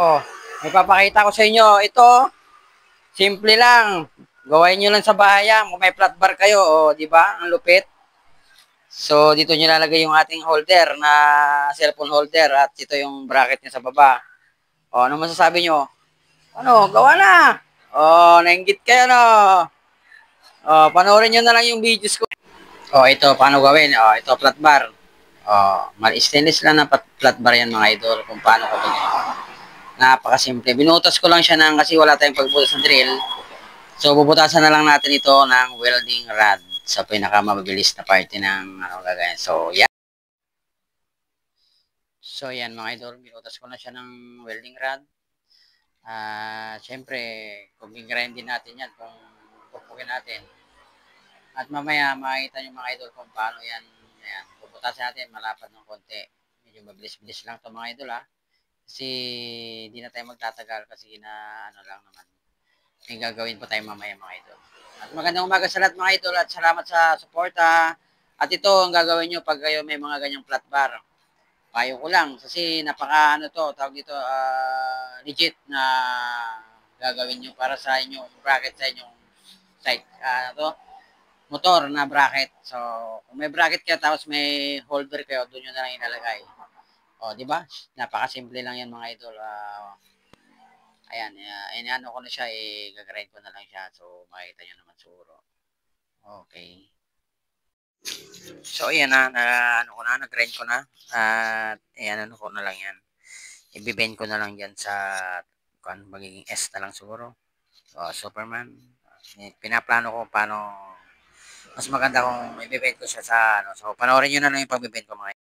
Oh, may papakita ko sa inyo. Ito, simple lang. Gawain nyo lang sa bahay yan. Kung may flat bar kayo, oh, di ba? Ang lupit. So, dito nyo lalagay yung ating holder na cellphone holder at ito yung bracket niya sa baba. Oh, ano masasabi nyo? Ano, gawa na. Oh, nainggit kayo, no? Oh, panoorin nyo na lang yung videos ko. Oh, ito, paano gawin? Oh, ito, flat bar. Oh, stainless lang na flat bar yan, mga idol, kung paano ko ito. Napakasimple. Binutas ko lang siya ng kasi wala tayong pagbutas ng drill. So, bubutasan na lang natin ito ng welding rod sa pinakamabilis na parte ng ano gagawin. So, yan. So, yan mga idol. Binutas ko na siya ng welding rod. Siyempre, kung gagawin din natin yan, kung pupukin natin. At mamaya, makikita nyo mga idol kung paano yan. Ayan. Bubutasan natin, malapad ng konti. Medyo mabilis-bilis lang ito mga idol ha. Kasi, hindi na tayo magtatagal kasi na ano lang naman. May gagawin po tayo mamaya mga idol. At magandang umaga sa lahat mga idol at salamat sa suporta. At ito ang gagawin nyo pag kayo may mga ganyang flat bar. Payo ko lang kasi napaka ano to, tawag dito legit na gagawin nyo para sa inyong bracket sa inyong site. To, motor na bracket. So, kung may bracket kayo tapos may holder kayo, doon nyo na lang ilalagay. O, di ba? Napaka-simple lang yan mga idol. Ayan, inaano ko na siya, gagrind ko na lang siya. So, makikita nyo naman siguro. Okay. So, ayan ano ko na, nag-grind ko na. At, ayan, ano ko na lang yan. Ibibend ko na lang dyan sa, kung magiging S na lang siguro. Superman. Pinaplano ko paano, mas maganda kung ibibend ko siya sa, ano. So, panoorin nyo na lang yung pagbibend ko mga.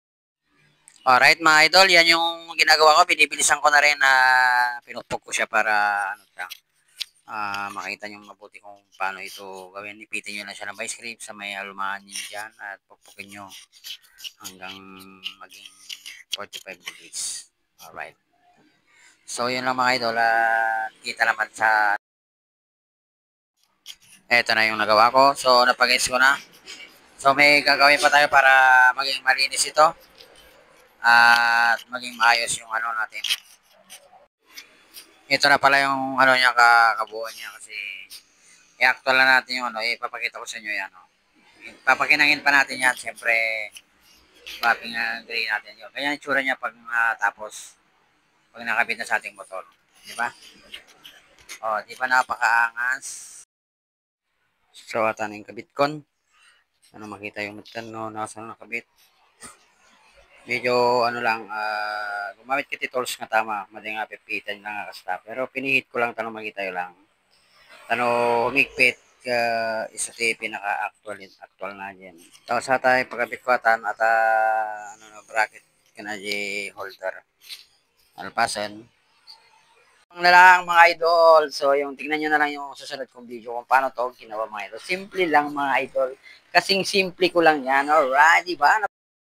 Alright mga idol, yan yung ginagawa ko. Binibilisan ko na rin na pinupog ko siya para, ano siya, makita nyo mabuti kung paano ito gawin. Ipitin nyo lang siya ng vice grip sa may alumaan nyo dyan at pukpukin nyo hanggang maging 45 degrees. Alright. So, yun lang mga idol. Kita naman sa eto na yung nagawa ko. So, napag-guess ko na. So, may gagawin pa tayo para maging malinis ito at maging maayos yung ano natin. Ito na pala yung ano niya, kabuuan niya kasi i-actual na natin yung ano, ipapakita ko sa inyo yan. Papakinangin pa natin yan, siyempre mapping gray natin yun. Kaya yung tsura niya pag tapos pag nakabit na sa ating motor. Di ba? Di ba napakaangas? So, atan yung kabit kon. Ano makita yung matan, no? Nasa nakabit. Medyo ano lang, gumamit kiti tools nga tama. Madi nga pipitan lang nga kasta. Pero pinihit ko lang tanong makita yun lang. Humigpit isa ti pinaka-actual na dyan. Tapos sa tayo pagkabit ko atan at bracket kana di holder. Alpasan. Ang na lang mga idol. So yung tingnan nyo na lang yung susunod kong video kung paano to ginawa mga idol. Simple lang mga idol. Kasing simple ko lang yan. Alright, diba?